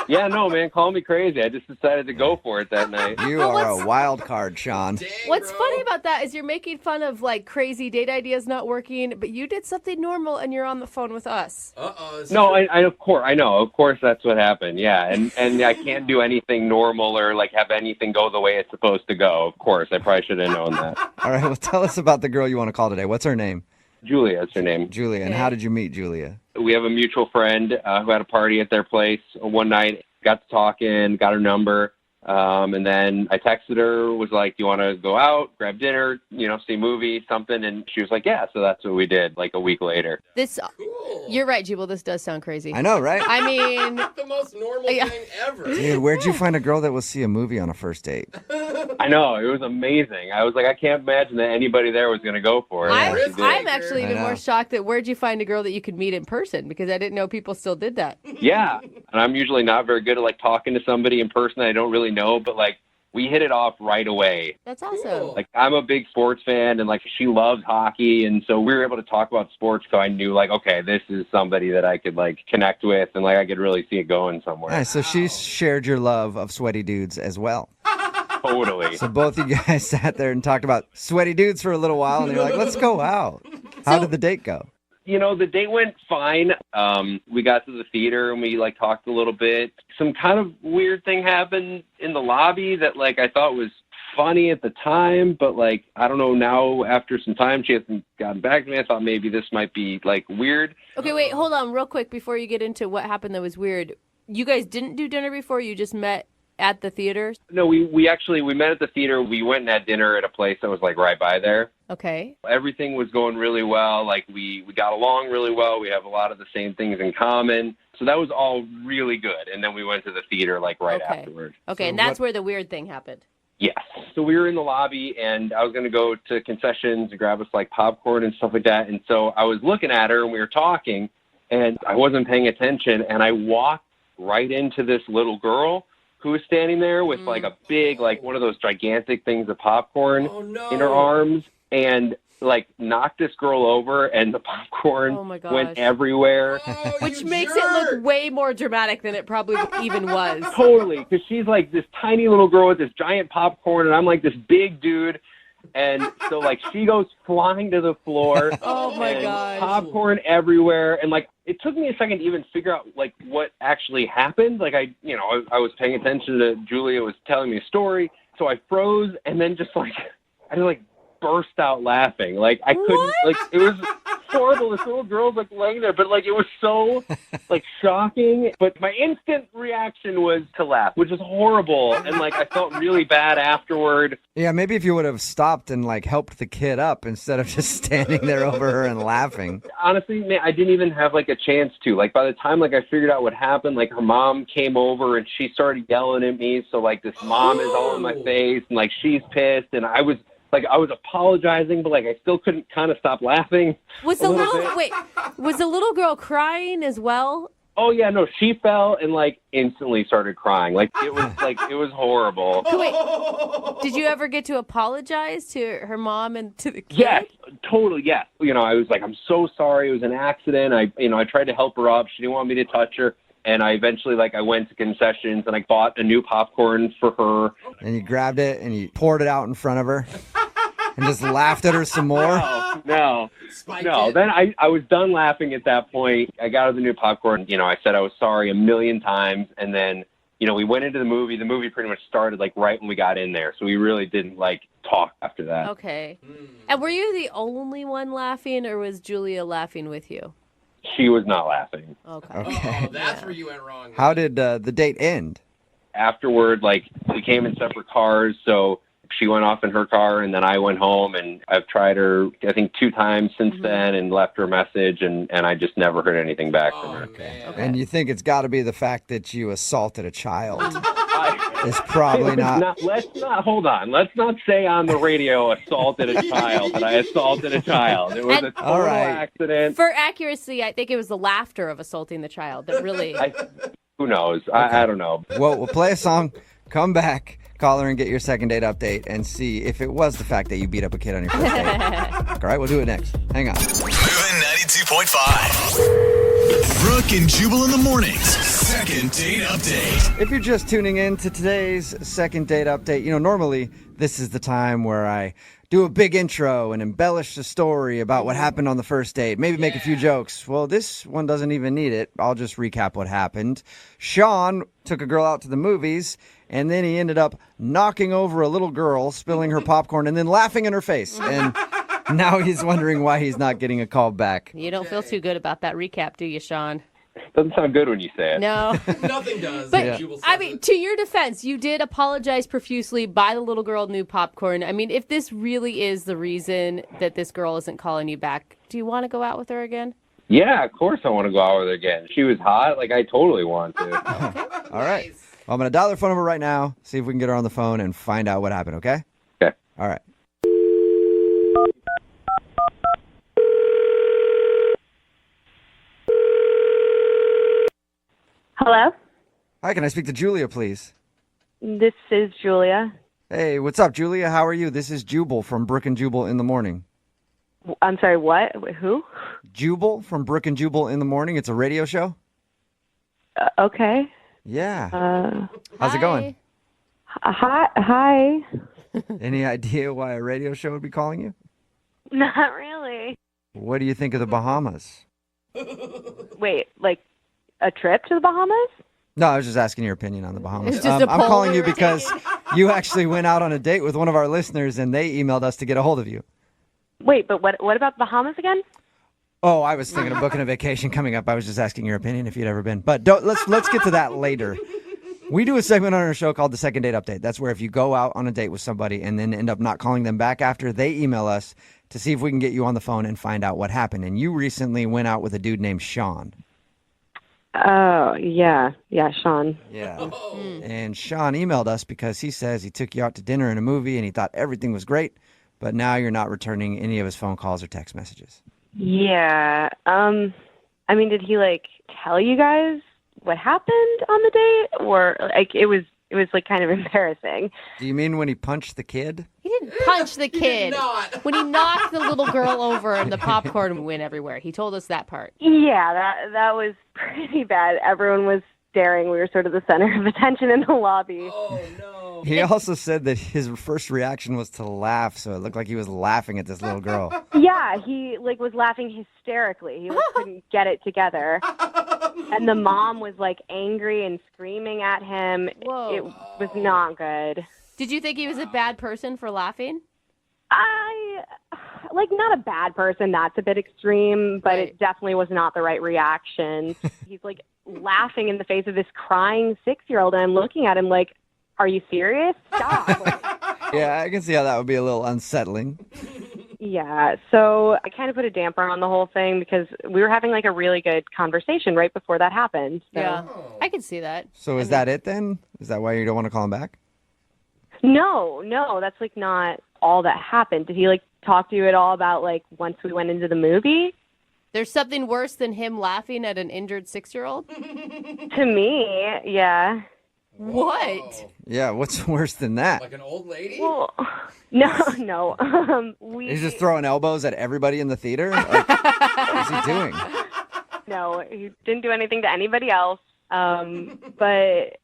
Yeah, no, man, call me crazy. I just decided to go for it that night. You are a wild card, Sean. What's funny about that is you're making fun of like crazy date ideas not working, but you did something normal and you're on the phone with us. No, I of course, I know. Of course, that's what happened. Yeah, and I can't do anything normal or like have anything go the way it's supposed to go. Of course, I probably should have known that. All right, well, tell us about the girl you want to call today. What's her name? Julia is her name. Julia. And how did you meet Julia? We have a mutual friend who had a party at their place one night. Got to talking, got her number, and then I texted her, was like, do you want to go out, grab dinner, see a movie, something? And she was like, yeah, so that's what we did like a week later. You're right, Jubal, this does sound crazy. I know, right? I mean... the most normal thing ever. Dude, where'd you find a girl that will see a movie on a first date? I know, it was amazing. I was like, I can't imagine that anybody there was going to go for it. I'm actually even I know. more shocked that where'd you find a girl that you could meet in person? Because I didn't know people still did that. Yeah, and I'm usually not very good at like talking to somebody in person I don't really know, but like we hit it off right away. That's awesome. Like I'm a big sports fan and like she loves hockey, and so we were able to talk about sports, so I knew like, okay, this is somebody that I could like connect with and like I could really see it going somewhere. Nice. So she shared your love of sweaty dudes as well. Totally. So both of you guys sat there and talked about sweaty dudes for a little while, and you're like, let's go out. How did the date go? The date went fine. We got to the theater and we like talked a little bit. Some kind of weird thing happened in the lobby that like I thought was funny at the time, but like I don't know, now after some time she hasn't gotten back to me. I thought maybe this might be like weird. Okay, wait, hold on real quick before you get into what happened that was weird. You guys didn't do dinner before? You just met at the theater? No, we met at the theater. We went and had dinner at a place that was like right by there. Okay. Everything was going really well. Like we got along really well. We have a lot of the same things in common. So that was all really good. And then we went to the theater like right afterwards. Okay, and that's where the weird thing happened. Yes. So we were in the lobby and I was going to go to concessions and grab us like popcorn and stuff like that. And so I was looking at her and we were talking and I wasn't paying attention. And I walked right into this little girl who was standing there with like a big, like one of those gigantic things of popcorn in her arms and like knocked this girl over and the popcorn went everywhere. Which makes it look way more dramatic than it probably even was. Totally, because she's like this tiny little girl with this giant popcorn and I'm like this big dude. And so like she goes flying to the floor. Oh my and gosh. Popcorn everywhere. And like it took me a second to even figure out like what actually happened. Like I was paying attention to Julia was telling me a story. So I froze and then just like I just like burst out laughing. Like I couldn't like it was horrible. This little girl's like laying there, but like it was so like shocking. But my instant reaction was to laugh, which is horrible. And like I felt really bad afterward. Yeah, maybe if you would have stopped and like helped the kid up instead of just standing there over her and laughing. Honestly, man, I didn't even have like a chance to. Like by the time like I figured out what happened, like her mom came over and she started yelling at me. So like this mom is all in my face and like she's pissed and I was apologizing, but like I still couldn't kind of stop laughing. Was the little girl crying as well? Oh yeah, no, she fell and like instantly started crying. Like it was horrible. Wait, did you ever get to apologize to her mom and to the kid? Yes, totally. Yes. I was like, I'm so sorry. It was an accident. I tried to help her up. She didn't want me to touch her. And I eventually, I went to concessions and I bought a new popcorn for her. And you grabbed it and you poured it out in front of her. And just laughed at her some more? No. Then I was done laughing at that point. I got her the new popcorn. I said I was sorry a million times. And then, we went into the movie. The movie pretty much started like right when we got in there. So we really didn't like talk after that. Okay. And were you the only one laughing, or was Julia laughing with you? She was not laughing. Okay. That's where you went wrong. How did the date end? Afterward, we came in separate cars, so she went off in her car, and then I went home, and I've tried her, I think, 2 times since then and left her a message, and I just never heard anything back from her. Man. And you think it's got to be the fact that you assaulted a child? It's probably not. Let's not say on the radio assaulted a child, that I assaulted a child. It was a total accident. For accuracy, I think it was the laughter of assaulting the child that really... Who knows? I don't know. Well, we'll play a song, come back, call her and get your second date update and see if it was the fact that you beat up a kid on your first date. All right, we'll do it next. Hang on. Moving 92.5. Brooke and Jubal in the mornings. Second date update. If you're just tuning in to today's second date update, normally this is the time where I do a big intro and embellish the story about what happened on the first date, maybe make a few jokes. Well, this one doesn't even need it. I'll just recap what happened. Sean took a girl out to the movies, and then he ended up knocking over a little girl, spilling her popcorn, and then laughing in her face. And now he's wondering why he's not getting a call back. You don't feel too good about that recap, do you, Sean? Doesn't sound good when you say it. No. Nothing does. But, to your defense, you did apologize profusely, buy the little girl new popcorn. I mean, if this really is the reason that this girl isn't calling you back, do you want to go out with her again? Yeah, of course I want to go out with her again. She was hot. I totally want to. All right. Well, I'm going to dial her phone number right now, see if we can get her on the phone and find out what happened, okay? Okay. All right. Hello? Hi, can I speak to Julia, please? This is Julia. Hey, what's up, Julia? How are you? This is Jubal from Brooke and Jubal in the morning. I'm sorry, what? Who? Jubal from Brooke and Jubal in the morning. It's a radio show. Okay. Yeah. How's it going? Hi. Any idea why a radio show would be calling you? Not really. What do you think of the Bahamas? Wait, a trip to the Bahamas? No, I was just asking your opinion on the Bahamas. It's just a I'm poll calling we you were because you actually went out on a date with one of our listeners, and they emailed us to get a hold of you. Wait, but what about the Bahamas again? Oh, I was thinking of booking a vacation coming up. I was just asking your opinion if you'd ever been. But let's get to that later. We do a segment on our show called the Second Date Update. That's where if you go out on a date with somebody and then end up not calling them back after, they email us to see if we can get you on the phone and find out what happened. And you recently went out with a dude named Sean. Oh, yeah, Sean. Yeah. And Sean emailed us because he says he took you out to dinner and a movie and he thought everything was great, but now you're not returning any of his phone calls or text messages. Yeah. Did he tell you guys what happened on the date, or it was kind of embarrassing? Do you mean when he punched the kid? He didn't punch the kid. did not. When he knocked the little girl over and the popcorn went everywhere. He told us that part. Yeah, that was pretty bad. Everyone was staring. We were sort of the center of attention in the lobby. Oh, no. He also said that his first reaction was to laugh, so it looked like he was laughing at this little girl. Yeah, he was laughing hysterically. He couldn't get it together. And the mom was angry and screaming at him. Whoa. It was not good. Did you think he was a bad person for laughing? Not a bad person. That's a bit extreme, but Right. it definitely was not the right reaction. He's laughing in the face of this crying 6-year-old, and I'm looking at him are you serious? Stop. Yeah, I can see how that would be a little unsettling. Yeah, so I kind of put a damper on the whole thing because we were having a really good conversation right before that happened. So. Yeah, I can see that. So is that it then? Is that why you don't want to call him back? No, that's not all that happened. Did he talk to you at all about once we went into the movie? There's something worse than him laughing at an injured 6-year-old? To me, yeah. What? Yeah, what's worse than that? Like an old lady? Well, no. He's just throwing elbows at everybody in the theater? What's he doing? No, he didn't do anything to anybody else. But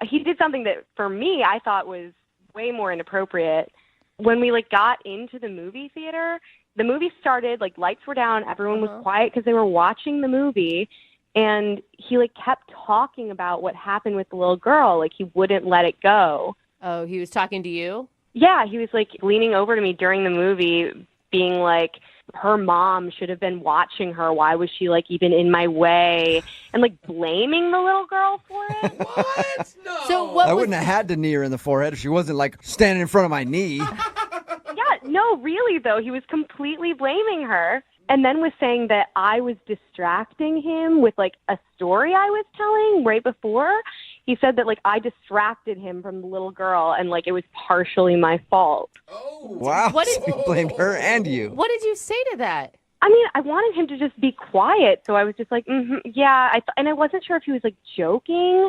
he did something that, for me, I thought was way more inappropriate. When we like got into the movie theater, the movie started, like lights were down, everyone was quiet because they were watching the movie, and he like kept talking about what happened with the little girl. Like he wouldn't let it go. Oh, he was talking to you? Yeah, he was like leaning over to me during the movie, being like, her mom should have been watching her. Why was she like even in my way? And like blaming the little girl for it. What? No. So I wouldn't have had to knee her in the forehead if she wasn't like standing in front of my knee. Yeah, no, really though. He was completely blaming her. And then was saying that I was distracting him with like a story I was telling right before. He said that like I distracted him from the little girl and like it was partially my fault. Oh. Wow. So he blamed her and you. What did you say to that? I mean, I wanted him to just be quiet. So I was just like, yeah. And I wasn't sure if he was like joking.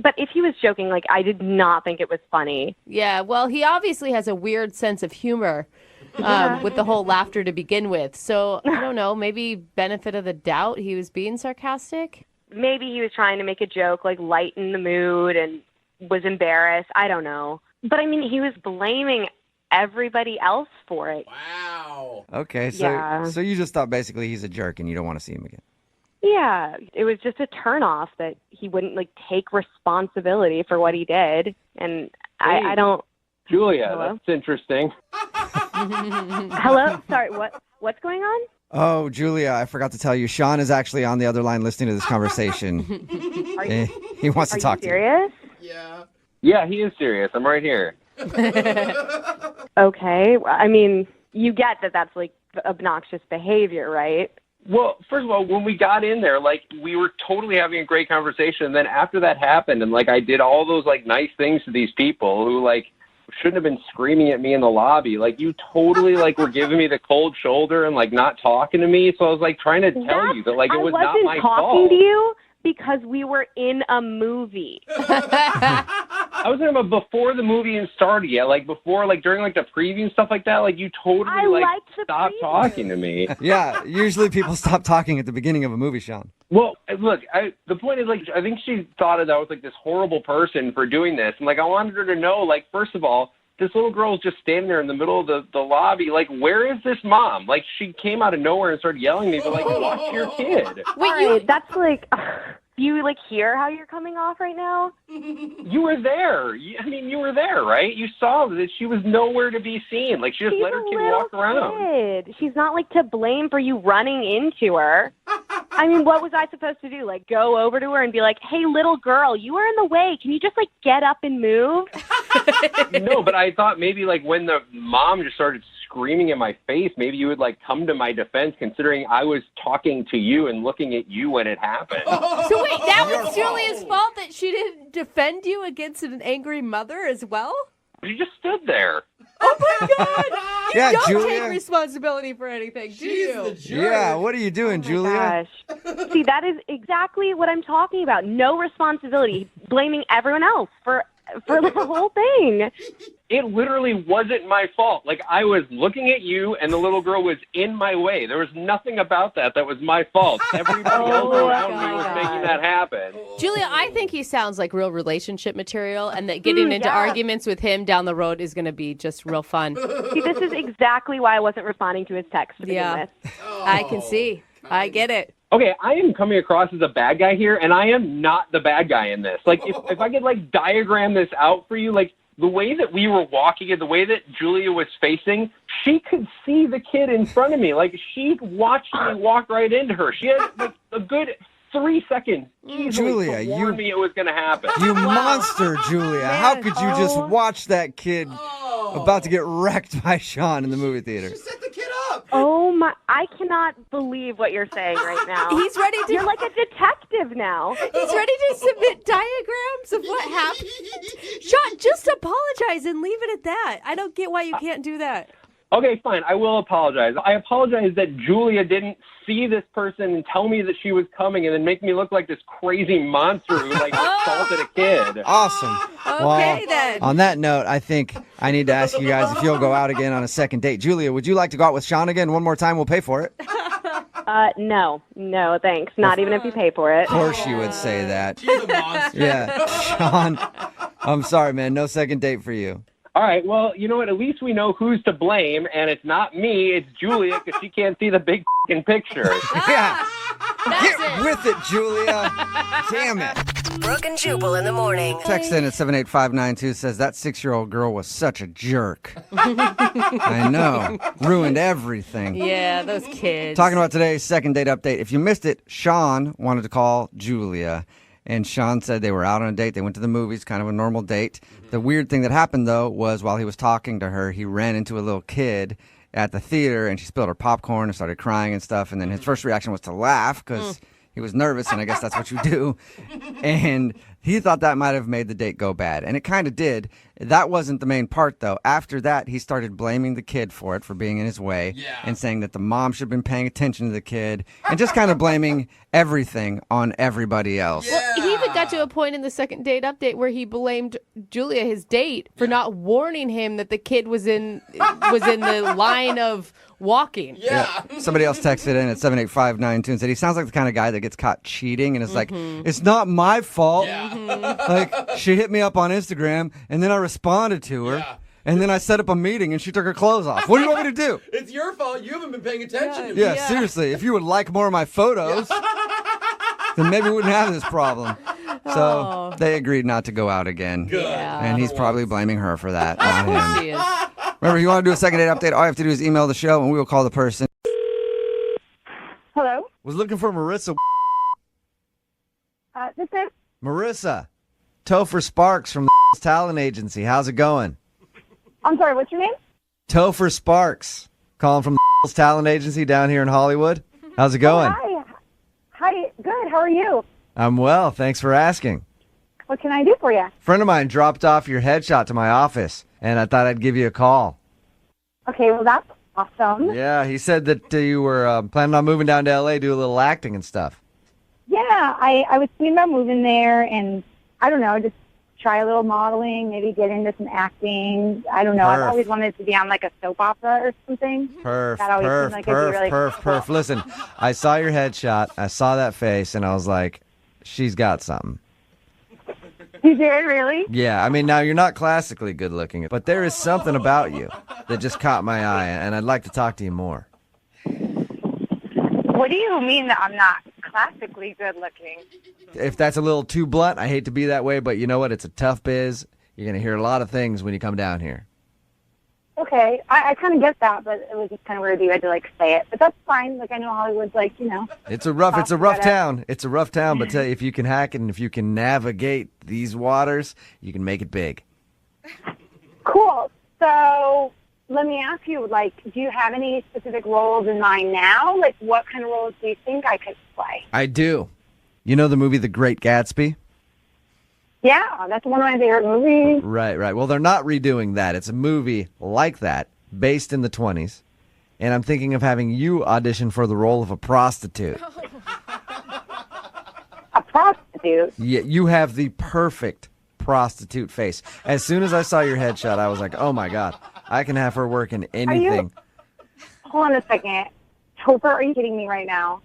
But if he was joking, like I did not think it was funny. Yeah, well, he obviously has a weird sense of humor. With the whole laughter to begin with. So, I don't know, maybe benefit of the doubt, he was being sarcastic? Maybe he was trying to make a joke, like lighten the mood and was embarrassed. I don't know. But I mean, he was blaming everybody else for it. Wow. Okay, so Yeah. so you just thought basically he's a jerk and you don't want to see him again. Yeah, it was just a turnoff that he wouldn't like take responsibility for what he did. And I don't... Julia, Hello? that's interesting. Hello? Sorry, what's going on? Oh, Julia, I forgot to tell you, Sean is actually on the other line listening to this conversation. He wants to talk to you. Are you serious? Yeah. Yeah, he is serious. I'm right here. Okay. I mean, you get that that's like obnoxious behavior, right? Well, first of all, when we got in there, like, we were totally having a great conversation. And then after that happened, and, like, I did all those, like, nice things to these people who, like, shouldn't have been screaming at me in the lobby. Like, you totally, like, were giving me the cold shoulder and, like, not talking to me. So I was, like, trying to tell you that, like, it was not my fault. I wasn't talking to you because we were in a movie. I was talking about before the movie even started yet. Like, before, like, during, like, the preview and stuff like that. Like, you totally, like, stopped talking to me. Yeah, usually people stop talking at the beginning of a movie, Sean. Well, look, the point is, like, I think she thought that I was, like, this horrible person for doing this. And, like, I wanted her to know, like, first of all, this little girl's just standing there in the middle of the lobby. Like, where is this mom? Like, she came out of nowhere and started yelling at me, but, like, watch your kid. Wait, that's, like... Do you, like, hear how you're coming off right now? You were there. I mean, you were there, right? You saw that she was nowhere to be seen. Like, she just let her kid walk around. Kid. She's not, like, to blame for you running into her. I mean, what was I supposed to do? Like, go over to her and be like, hey, little girl, you were in the way. Can you just, like, get up and move? No, but I thought maybe, like, when the mom just started screaming in my face, maybe you would, like, come to my defense, considering I was talking to you and looking at you when it happened. So wait, that was Julia's fault that she didn't defend you against an angry mother as well? She just stood there. Oh my God! You Yeah, don't Julia. take responsibility for anything, do you? Yeah, what are you doing, Julia? Gosh. See, that is exactly what I'm talking about. No responsibility, blaming everyone else for the whole thing. It literally wasn't my fault. Like, I was looking at you, and the little girl was in my way. There was nothing about that was my fault. Everybody else around me was making that happen. Julia, I think he sounds like real relationship material, and that getting into arguments with him down the road is going to be just real fun. See, this is exactly why I wasn't responding to his text to begin with. I can see. I get it. Okay, I am coming across as a bad guy here, and I am not the bad guy in this. Like, if I could, like, diagram this out for you, like, the way that we were walking and the way that Julia was facing, she could see the kid in front of me. Like, she watched me walk right into her. She had, like, a good 3 seconds Julia, to warn me it was going to happen. You monster, Julia. How could you just watch that kid about to get wrecked by Sean in the movie theater? Set the kid up. Oh my, I cannot believe what you're saying right now. He's ready to... You're like a detective now. He's ready to submit diagrams of what happened. Sean, just apologize and leave it at that. I don't get why you can't do that. Okay, fine. I will apologize. I apologize that Julia didn't see this person and tell me that she was coming and then make me look like this crazy monster who, like, assaulted a kid. Awesome. Okay, then. On that note, I think I need to ask you guys if you'll go out again on a second date. Julia, would you like to go out with Sean again one more time? We'll pay for it. No, thanks. Not even if you pay for it. Of course you would say that. She's a monster. Yeah, Sean, I'm sorry, man. No second date for you. All right, well, you know what? At least we know who's to blame, and it's not me. It's Julia, because she can't see the big f***ing picture. Yeah. Get with it, Julia. Damn it. Brooke and Jubal in the morning. Text in at 78592 says that 6-year-old girl was such a jerk. I know. Ruined everything. Yeah, those kids. Talking about today's second date update. If you missed it, Sean wanted to call Julia. And Sean said they were out on a date. They went to the movies, kind of a normal date. The weird thing that happened, though, was while he was talking to her, he ran into a little kid at the theater, and she spilled her popcorn and started crying and stuff. And then his first reaction was to laugh because he was nervous, and I guess that's what you do. And he thought that might have made the date go bad, and it kind of did. That wasn't the main part, though. After that, he started blaming the kid for it, for being in his way, and saying that the mom should have been paying attention to the kid, and just kind of blaming everything on everybody else. Well, he even got to a point in the second date update where he blamed Julia, his date, for not warning him that the kid was in the line of walking. Yeah. Somebody else texted in at 78592 and said he sounds like the kind of guy that gets caught cheating and is like, it's not my fault. Like, she hit me up on Instagram, and then I responded to her. And then I set up a meeting, and she took her clothes off. What do you want me to do? It's your fault. You haven't been paying attention to me. Yeah, seriously. If you would like more of my photos, then maybe we wouldn't have this problem. So they agreed not to go out again. Good. And he's probably blaming her for that, not him. She is. Remember, if you want to do a second date update, all you have to do is email the show, and we will call the person. Hello? Was looking for Marissa. This is... Marissa. Topher Sparks from the talent agency. How's it going? I'm sorry, what's your name? Topher Sparks. Calling from the talent agency down here in Hollywood. How's it going? Oh, hi. Hi. Good. How are you? I'm well. Thanks for asking. What can I do for you? Friend of mine dropped off your headshot to my office, and I thought I'd give you a call. Okay, well, that's awesome. Yeah, he said that you were planning on moving down to L.A., do a little acting and stuff. Yeah, I was thinking about moving there and, I don't know, just try a little modeling, maybe get into some acting. I don't know. I've always wanted to be on like a soap opera or something. Perf. Listen, I saw your headshot. I saw that face, and I was like, she's got something. You did, really? Yeah, I mean, now you're not classically good looking, but there is something about you that just caught my eye, and I'd like to talk to you more. What do you mean that I'm not classically good looking? If that's a little too blunt, I hate to be that way, but you know what? It's a tough biz. You're going to hear a lot of things when you come down here. Okay, I kind of get that, but it was just kind of weird that you had to like say it. But that's fine. Like I know Hollywood's like, you know. It's a rough town. It's a rough town, but if you can hack it and if you can navigate these waters, you can make it big. Cool. So let me ask you, like, do you have any specific roles in mind now? Like, what kind of roles do you think I could play? I do. You know the movie The Great Gatsby? Yeah, that's one of my favorite movies. Right. Well, they're not redoing that. It's a movie like that, based in the 20s. And I'm thinking of having you audition for the role of a prostitute. A prostitute? Yeah, you have the perfect prostitute face. As soon as I saw your headshot, I was like, oh my God, I can have her work in anything. Hold on a second. Topher, are you kidding me right now?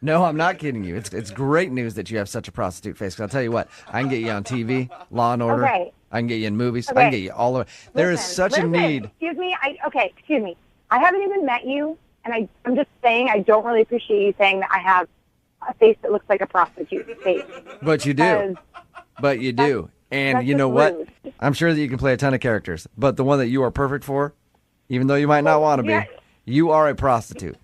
No, I'm not kidding you. It's great news that you have such a prostitute face. Because I'll tell you what, I can get you on TV, Law and Order. Okay. I can get you in movies. Okay. I can get you all over. There is such a need. Excuse me. Excuse me. I haven't even met you, and I'm just saying I don't really appreciate you saying that I have a face that looks like a prostitute's face. But you do. But you do. And you know what? Rude. I'm sure that you can play a ton of characters. But the one that you are perfect for, even though you might not want to be, you are a prostitute.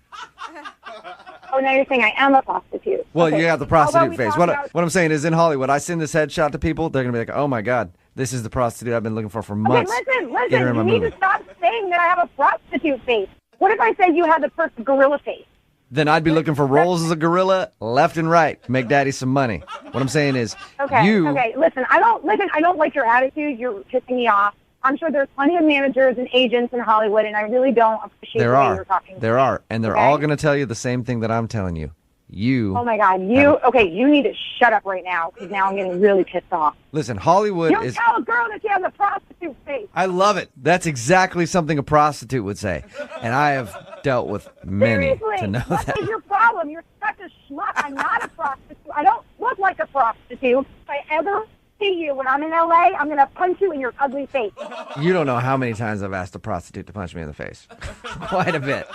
Oh, now you're saying I am a prostitute. Well, Okay. you got the How about prostitute we face. talk What about- I'm saying is in Hollywood, I send this headshot to people, they're going to be like, oh my God, this is the prostitute I've been looking for Okay, months. listen. Get her in You my need movie. to stop saying that I have a prostitute face. What if I said you had the perfect gorilla face? Then I'd be looking for roles as a gorilla left and right. Make daddy some money. What I'm saying is, Okay. you... Okay. Listen. I don't like your attitude. You're pissing me off. I'm sure there's plenty of managers and agents in Hollywood, and I really don't appreciate the way you're talking. There are. And they're Okay? all going to tell you the same thing that I'm telling you. You... Oh my God. You need to shut up right now because now I'm getting really pissed off. Listen, Hollywood You don't is... tell a girl that she has a prostitute face. I love it. That's exactly something a prostitute would say. And I have dealt with many Seriously, to know what that. is your problem? You're such a schmuck. I'm not a prostitute. I don't look like a prostitute. If I ever see you when I'm in LA, I'm going to punch you in your ugly face. You don't know how many times I've asked a prostitute to punch me in the face. Quite a bit.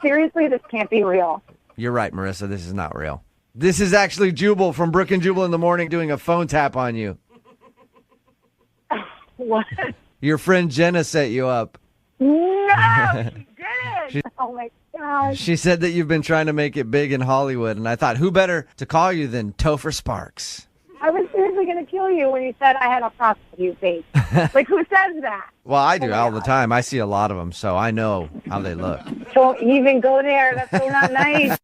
Seriously, this can't be real. You're right, Marissa. This is not real. This is actually Jubal from Brooke and Jubal in the morning doing a phone tap on you. What? Your friend Jenna set you up. No, she didn't. Oh, my gosh. She said that you've been trying to make it big in Hollywood, and I thought, who better to call you than Topher Sparks? I was seriously going to kill you when you said I had a prostitute face. Like, who says that? Well, I do all the time. I see a lot of them, so I know how they look. Don't even go there. That's so not nice.